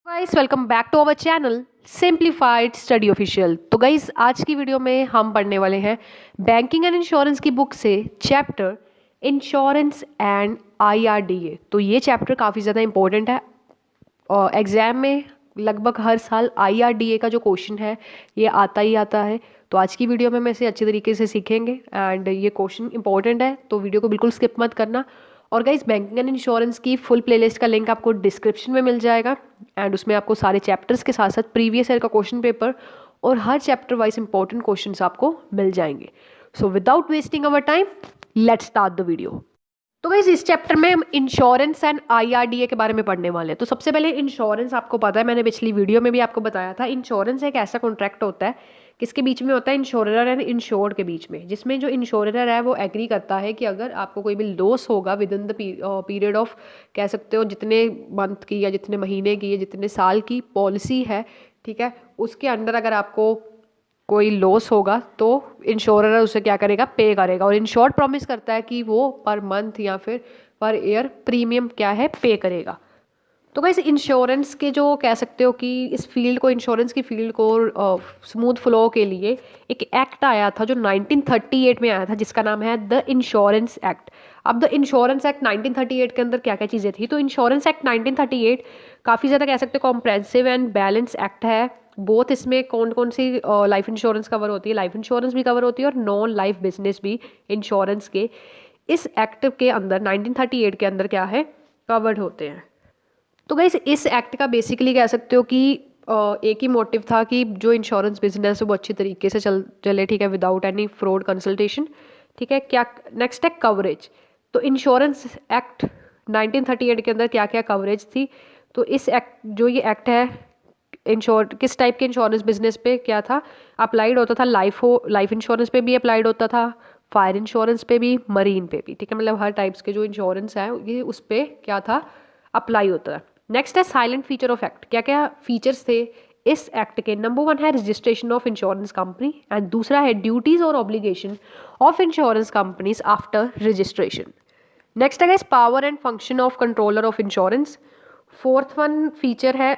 Guys welcome back to our channel simplified study official. तो guys आज की video में हम पढ़ने वाले हैं बैंकिंग एंड इंश्योरेंस की बुक से चैप्टर इंश्योरेंस एंड आईआरडीए। तो ये चैप्टर काफ़ी ज़्यादा इंपॉर्टेंट है और एग्ज़ाम में लगभग हर साल आईआरडीए का जो क्वेश्चन है ये आता ही आता है। तो आज की वीडियो में मैं इसे अच्छी तरीके से सीखेंगे एंड ये क्वेश्चन इंपॉर्टेंट है, तो वीडियो को बिल्कुल स्किप मत करना। और गाइस बैंकिंग एंड इंश्योरेंस की फुल प्लेलिस्ट का लिंक आपको डिस्क्रिप्शन में मिल जाएगा एंड उसमें आपको सारे चैप्टर्स के साथ साथ प्रीवियस ईयर का क्वेश्चन पेपर और हर चैप्टर वाइज इंपॉर्टेंट क्वेश्चंस आपको मिल जाएंगे। So without wasting our time let's start the video. तो गाइस इस चैप्टर में हम इंश्योरेंस एंड आईआरडीए के बारे में पढ़ने वाले हैं। तो सबसे पहले इंश्योरेंस आपको पता है, मैंने पिछली वीडियो में भी आपको बताया था, इंश्योरेंस एक ऐसा कॉन्ट्रैक्ट होता है किसके बीच में होता है, इंश्योरर एंड इंश्योर्ड के बीच में, जिसमें जो इंश्योरर है वो एग्री करता है कि अगर आपको कोई भी लॉस होगा with in the period of, कह सकते हो जितने मंथ की या जितने महीने की या जितने साल की पॉलिसी है, ठीक है, उसके अंडर अगर आपको कोई लॉस होगा तो इंश्योरर उसे क्या करेगा, पे करेगा। और इंश्योर्ड प्रॉमिस करता है कि वो पर मंथ या फिर पर ईयर प्रीमियम क्या है, पे करेगा। तो गाइस इंश्योरेंस के जो कह सकते हो कि इस फील्ड को, इंश्योरेंस की फील्ड को स्मूथ फ्लो के लिए एक एक्ट आया था जो 1938 में आया था, जिसका नाम है द इंश्योरेंस एक्ट। अब द इंश्योरेंस एक्ट 1938 के अंदर क्या क्या चीज़ें थी, तो इंश्योरेंस एक्ट 1938 काफ़ी ज़्यादा कह सकते हो कॉम्प्रेहेंसिव एंड बैलेंस एक्ट है। बोथ इसमें कौन कौन सी लाइफ इंश्योरेंस कवर होती है, लाइफ इंश्योरेंस भी कवर होती है और नॉन लाइफ बिजनेस भी इंश्योरेंस के इस एक्ट के अंदर 1938 के अंदर क्या है, कवर्ड होते हैं। तो गाइस इस एक्ट का बेसिकली कह सकते हो कि एक ही मोटिव था कि जो इंश्योरेंस बिजनेस है वो अच्छी तरीके से चले, ठीक है, विदाउट एनी फ्रॉड कंसल्टेशन, ठीक है। क्या नेक्स्ट है, कवरेज। तो इंश्योरेंस एक्ट 1938 के अंदर क्या क्या कवरेज थी, तो इस एक्ट, जो ये एक्ट है, किस टाइप के इंश्योरेंस बिजनेस पे क्या था, अप्लाइड होता था, लाइफ इंश्योरेंस पे भी अप्लाइड होता था, फायर इंश्योरेंस पे भी, मरीन पे भी, ठीक है, मतलब हर टाइप्स के जो इंश्योरेंस है ये उस पर क्या था, अप्लाई होता है। नेक्स्ट है साइलेंट फीचर ऑफ एक्ट। क्या क्या फीचर्स थे इस एक्ट के, नंबर 1 है registration of insurance company and दूसरा है ड्यूटीज और obligation of insurance companies after registration. Next है power and function of controller of insurance. Fourth one feature है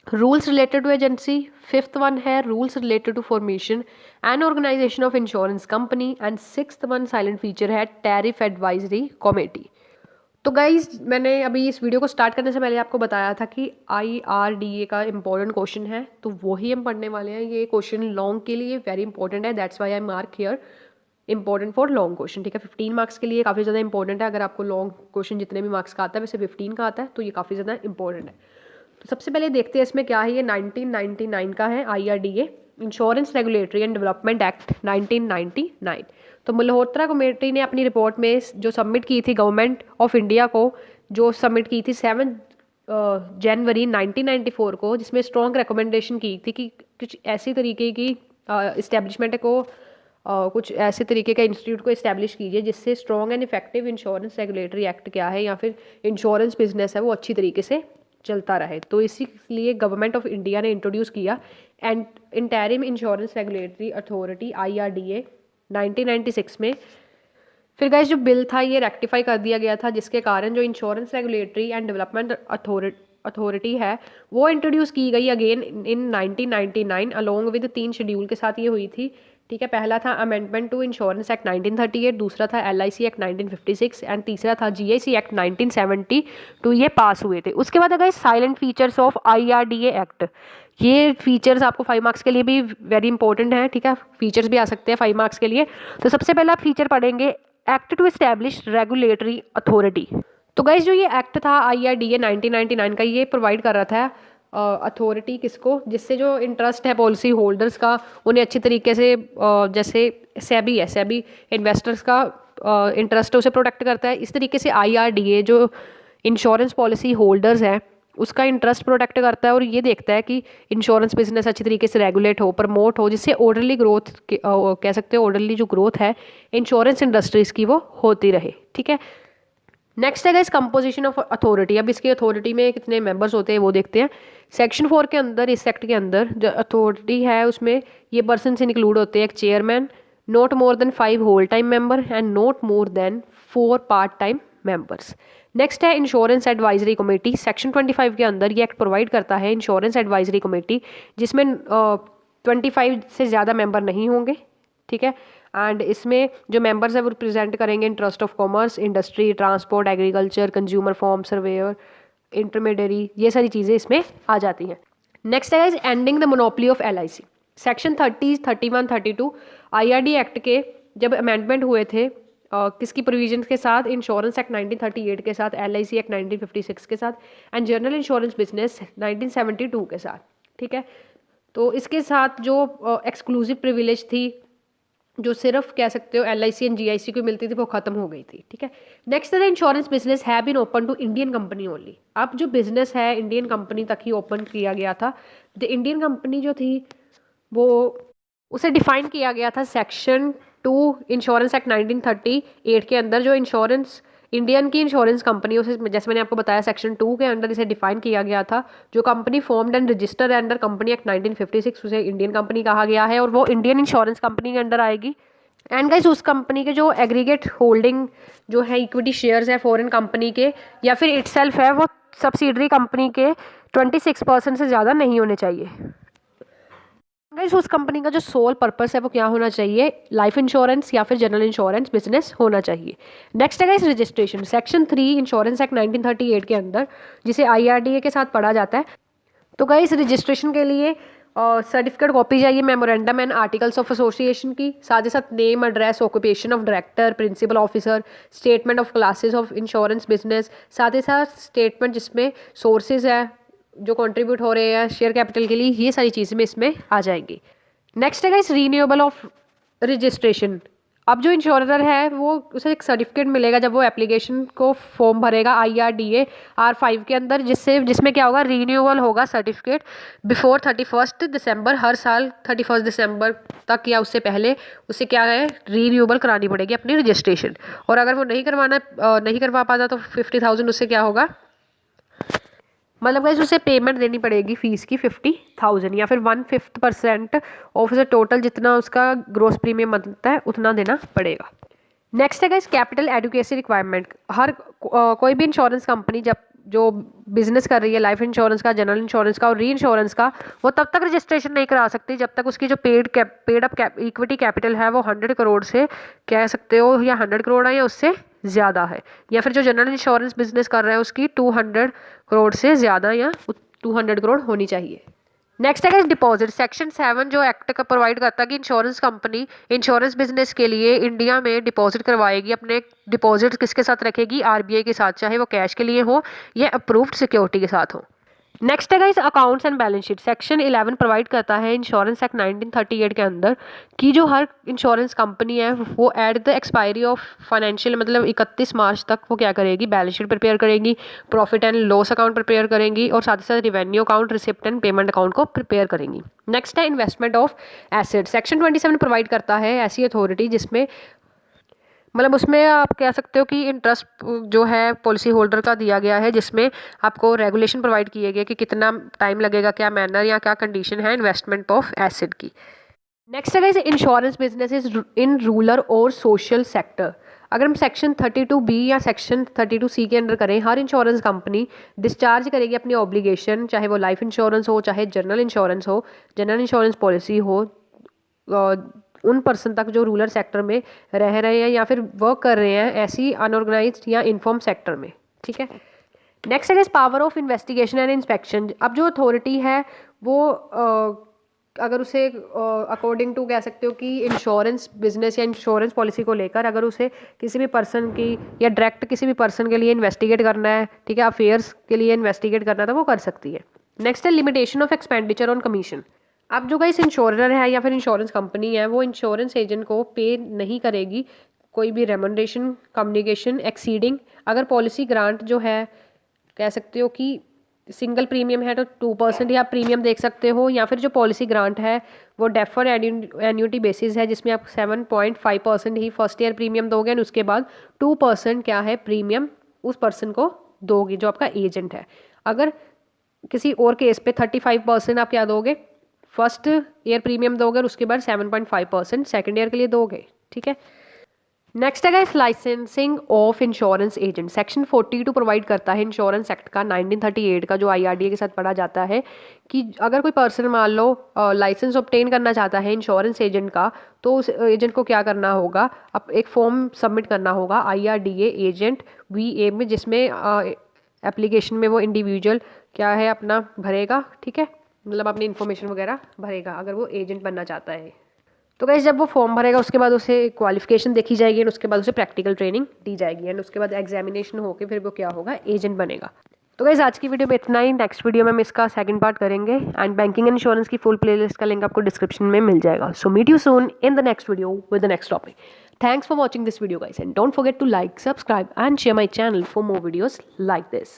rules related to agency. Fifth one है rules related to formation and organization of insurance company and sixth one silent feature है tariff advisory committee. तो guys मैंने अभी इस video को start करने से पहले आपको बताया था कि आईआरडीए का इंपॉर्टेंट क्वेश्चन है, तो वही हम पढ़ने वाले हैं। ये क्वेश्चन लॉन्ग के लिए वेरी इंपॉर्टेंट है, that's why I mark here important for long question, ठीक है। 15 मार्क्स के लिए काफ़ी ज़्यादा इंपॉर्टेंट है। अगर आपको लॉन्ग क्वेश्चन जितने भी मार्क्स का आता है वैसे 15 का आता है, तो ये काफ़ी ज़्यादा इंपॉर्टेंट है। तो सबसे पहले देखते हैं इसमें क्या है। ये 1999 का है, IRDA insurance regulatory and development act 1999। तो मल्होत्रा कमेटी ने अपनी रिपोर्ट में जो सबमिट की थी गवर्नमेंट ऑफ इंडिया को, जो सबमिट की थी 7 जनवरी 1994 को, जिसमें स्ट्रॉन्ग रिकमेंडेशन की थी कि कुछ ऐसी तरीके की इस्टेब्लिशमेंट को, कुछ ऐसे तरीके का इंस्टीट्यूट को इस्टेब्लिश कीजिए जिससे strong and effective insurance regulatory act क्या है या फिर इंश्योरेंस बिजनेस है वो अच्छी तरीके से चलता रहे। तो इसीलिए गवर्नमेंट ऑफ इंडिया ने इंट्रोड्यूस किया and interim insurance regulatory authority IRDA 1996 में। फिर गाइस जो बिल था ये रेक्टिफाई कर दिया गया था, जिसके कारण जो insurance regulatory and development authority है वो इंट्रोड्यूस की गई again in 1999 along with 3 schedule के साथ ये हुई थी, ठीक है। पहला था अमेंडमेंट टू इंश्योरेंस एक्ट 1938, दूसरा था एलआईसी एक्ट 1956 एंड तीसरा था जीआईसी एक्ट 1972। ये पास हुए थे। उसके बाद अगर salient features of IRDA act, ये फीचर्स आपको 5 मार्क्स के लिए भी वेरी इंपॉर्टेंट है, ठीक है, फीचर्स भी आ सकते हैं 5 मार्क्स के लिए। तो सबसे पहला आप फीचर पढ़ेंगे act to establish regulatory authority. तो गाइस जो ये एक्ट था आईआरडीए 1999 का, ये प्रोवाइड कर रहा था अथॉरिटी किसको, जिससे जो इंटरेस्ट है पॉलिसी होल्डर्स का उन्हें अच्छी तरीके से, जैसे सेबी है, सेबी इन्वेस्टर्स का इंटरेस्ट है उसे प्रोटेक्ट करता है, इस तरीके से आईआरडीए जो इंश्योरेंस पॉलिसी होल्डर्स है उसका इंटरेस्ट प्रोटेक्ट करता है और ये देखता है कि इंश्योरेंस बिजनेस अच्छी तरीके से रेगुलेट हो, प्रमोट हो, जिससे ऑर्डरली ग्रोथ, कह सकते हो ऑर्डरली जो ग्रोथ है इंश्योरेंस इंडस्ट्रीज़ की वो होती रहे, ठीक है। नेक्स्ट है गाइस कंपोजिशन ऑफ अथॉरिटी। अब इसकी अथॉरिटी में कितने मेंबर्स होते हैं वो देखते हैं। सेक्शन 4 के अंदर, इस सेक्ट के अंदर जो अथॉरिटी है उसमें ये पर्सन इंक्लूड होते हैं, एक chairman, not more than 5 whole time member and not more than 4 part time members. Next है इंश्योरेंस एडवाइजरी कमेटी। सेक्शन 25 के अंदर ये एक्ट प्रोवाइड करता है इंश्योरेंस एडवाइजरी कमेटी, जिसमें 25 से ज़्यादा मेंबर नहीं होंगे, ठीक है। एंड इसमें जो मेंबर्स है वो रिप्रेजेंट करेंगे interest of commerce, industry, transport, agriculture, consumer form, surveyor, intermediary, ये सारी चीज़ें इसमें आ जाती हैं। नेक्स्ट है ending the monopoly of LIC। Section 30, 31, 32 IRD act के जब अमेंडमेंट हुए थे किसकी प्रोविजन के साथ, इंश्योरेंस एक्ट 1938 के साथ, LIC एक्ट 1956 के साथ एंड जनरल इंश्योरेंस बिजनेस 1972 के साथ, ठीक है। तो इसके साथ जो एक्सक्लूसिव प्रिविलेज थी, जो सिर्फ कह सकते हो LIC एंड GIC को मिलती थी, वो खत्म हो गई थी, ठीक है। नेक्स्ट है insurance business have been open to Indian company only. अब जो बिजनेस है इंडियन कंपनी तक ही ओपन किया गया था। द इंडियन कंपनी जो थी वो उसे डिफाइन किया गया था सेक्शन 2 इंश्योरेंस एक्ट 1938 के अंदर। जो इंश्योरेंस इंडियन की इंश्योरेंस कंपनी, उसे जैसे मैंने आपको बताया सेक्शन 2 के अंडर इसे डिफाइन किया गया था। जो company formed and registered under company act 1956 उसे इंडियन कंपनी कहा गया है और वो इंडियन इंश्योरेंस कंपनी के अंडर आएगी। एंड गाइस उस कंपनी के जो एग्रीगेट होल्डिंग जो है इक्विटी शेयर्स है फॉरेन कंपनी के या फिर इटसेल्फ है, वो सब्सिडरी कंपनी के 26% से ज़्यादा नहीं होने चाहिए। गाइस उस कंपनी का जो सोल पर्पस है वो क्या होना चाहिए, लाइफ इंश्योरेंस या फिर जनरल इंश्योरेंस बिजनेस होना चाहिए। नेक्स्ट है guys registration. Section 3 insurance act 1938 के अंदर, जिसे IRDA के साथ पढ़ा जाता है। तो गाइस रजिस्ट्रेशन के लिए सर्टिफिकेट कॉपी चाहिए memorandum and articles of association की, साथ ही साथ name, address, occupation of director, principal officer, statement of classes of insurance business, साथ ही साथ स्टेटमेंट जिसमें सोर्सेज है जो कंट्रीब्यूट हो रहे हैं शेयर कैपिटल के लिए, ये सारी चीज़ें में इसमें आ जाएंगी। नेक्स्ट है गाइस रीन्यूएबल ऑफ रजिस्ट्रेशन। अब जो इंश्योरर है वो उसे एक सर्टिफिकेट मिलेगा जब वो एप्लीकेशन को फॉर्म भरेगा IRDA R5 के अंदर, जिसमें क्या होगा, रीन्यूअल होगा सर्टिफिकेट बिफोर 31 दिसंबर। हर साल 31 दिसंबर तक या उससे पहले उसे क्या है, रीन्यूअल करानी पड़ेगी अपनी रजिस्ट्रेशन। और अगर वो नहीं करवा पाता तो 50,000 उससे क्या होगा, मतलब गाइस उसे पेमेंट देनी पड़ेगी फीस की 50,000 या फिर 1/5% ऑफ उसे टोटल जितना उसका ग्रोस प्रीमियम बनता है उतना देना पड़ेगा। नेक्स्ट है गाइस कैपिटल एडुकेसी रिक्वायरमेंट। हर कोई भी इंश्योरेंस कंपनी जब जो बिजनेस कर रही है लाइफ इंश्योरेंस का, जनरल इंश्योरेंस का और री इंश्योरेंस का, वो तब तक रजिस्ट्रेशन नहीं करा सकती जब तक उसकी जो पेड अप इक्विटी कैपिटल है वो 100 करोड़ से कह सकते हो, या 100 करोड़ है या उससे ज़्यादा है, या फिर जो जनरल इंश्योरेंस बिजनेस कर रहा है उसकी 200 करोड़ से ज़्यादा या 200 करोड़ होनी चाहिए। नेक्स्ट है डिपॉजिट। सेक्शन 7 जो एक्ट का प्रोवाइड करता है कि इंश्योरेंस कंपनी इंश्योरेंस बिजनेस के लिए इंडिया में डिपॉजिट करवाएगी, अपने डिपॉजिट किसके साथ रखेगी, RBI के साथ, चाहे वो कैश के लिए हो या अप्रूव्ड सिक्योरिटी के साथ हो। नेक्स्ट है guys accounts and balance sheet. Section 11 provide करता है इंश्योरेंस एक्ट 1938 के अंदर कि जो हर इंश्योरेंस कंपनी है वो at the expiry of financial, मतलब 31 मार्च तक वो क्या करेगी, बैलेंस शीट प्रिपेयर करेगी, profit and loss account prepare करेंगी और साथ ही साथ revenue account, receipt and payment account को प्रिपेयर करेंगी। नेक्स्ट है investment of asset. Section 27 provide करता है ऐसी अथॉरिटी जिसमें, मतलब उसमें आप कह सकते हो कि इंटरेस्ट जो है पॉलिसी होल्डर का दिया गया है, जिसमें आपको रेगुलेशन प्रोवाइड किए गए कि कितना टाइम लगेगा, क्या मैनर या क्या कंडीशन है इन्वेस्टमेंट ऑफ एसेट की। नेक्स्ट है insurance business is in rural और सोशल सेक्टर। अगर हम सेक्शन 32B या सेक्शन 32C के अंडर करें, हर इंश्योरेंस कंपनी डिस्चार्ज करेगी अपनी ऑब्लिगेशन, चाहे वो लाइफ इंश्योरेंस हो, चाहे जनरल इंश्योरेंस हो, जनरल इंश्योरेंस पॉलिसी हो, उन पर्सन तक जो रूरल सेक्टर में रह रहे हैं या फिर वर्क कर रहे हैं ऐसी अनऑर्गेनाइज्ड या इनफॉर्म सेक्टर में, ठीक है। नेक्स्ट है power of investigation and inspection. अब जो अथॉरिटी है वो अगर उसे अकॉर्डिंग टू कह सकते हो कि इंश्योरेंस बिजनेस या इंश्योरेंस पॉलिसी को लेकर अगर उसे किसी भी पर्सन की या डायरेक्ट किसी भी पर्सन के लिए इन्वेस्टिगेट करना है, ठीक है, अफेयर्स के लिए इन्वेस्टिगेट करना है तो वो कर सकती है। नेक्स्ट है limitation of expenditure on commission. अब जो गाइस इंश्योरर है या फिर इंश्योरेंस कंपनी है वो इंश्योरेंस एजेंट को पे नहीं करेगी कोई भी रेमोनरेशन कम्युनिकेशन एक्सीडिंग, अगर पॉलिसी ग्रांट जो है कह सकते हो कि सिंगल प्रीमियम है तो 2% या प्रीमियम देख सकते हो, या फिर जो पॉलिसी ग्रांट है वो डेफर्ड एन्यूटी बेसिस है जिसमें आप 7.5% ही फर्स्ट ईयर प्रीमियम दोगे और उसके बाद 2% क्या है प्रीमियम उस पर्सन को दोगे जो आपका एजेंट है। अगर किसी और केस पे 35% आप क्या दोगे, फर्स्ट ईयर प्रीमियम दोगे और उसके बाद 7.5% सेकेंड ईयर के लिए दोगे, ठीक है। नेक्स्ट है guys licensing of insurance agent. Section 42 provide करता है इंश्योरेंस एक्ट का 1938 का, जो आईआरडीए के साथ पढ़ा जाता है कि अगर कोई पर्सन मान लो लाइसेंस ऑब्टेन करना चाहता है इंश्योरेंस एजेंट का, तो उस एजेंट को क्या करना होगा, अब एक फॉर्म सबमिट करना होगा आईआरडीए एजेंट वीए में, जिसमें एप्लीकेशन में वो इंडिविजुअल क्या है अपना भरेगा, ठीक है, मतलब अपनी इन्फॉर्मेशन वगैरह भरेगा अगर वो एजेंट बनना चाहता है। तो गाइस जब वो फॉर्म भरेगा उसके बाद उसे क्वालिफिकेशन देखी जाएगी एंड उसके बाद उसे प्रैक्टिकल ट्रेनिंग दी जाएगी एंड उसके बाद एग्जामिनेशन होकर फिर वो क्या होगा, एजेंट बनेगा। तो गाइस आज की वीडियो में इतना ही। नेक्स्ट वीडियो में हम इसका सेकंड पार्ट करेंगे एंड बैंकिंग एंड इंश्योरेंस की फुल प्लेलिस्ट का लिंक आपको डिस्क्रिप्शन में मिल जाएगा। So meet you soon in the next video with the next topic. Thanks for watching this video guys, and don't forget to like, subscribe and share my channel for more videos like this.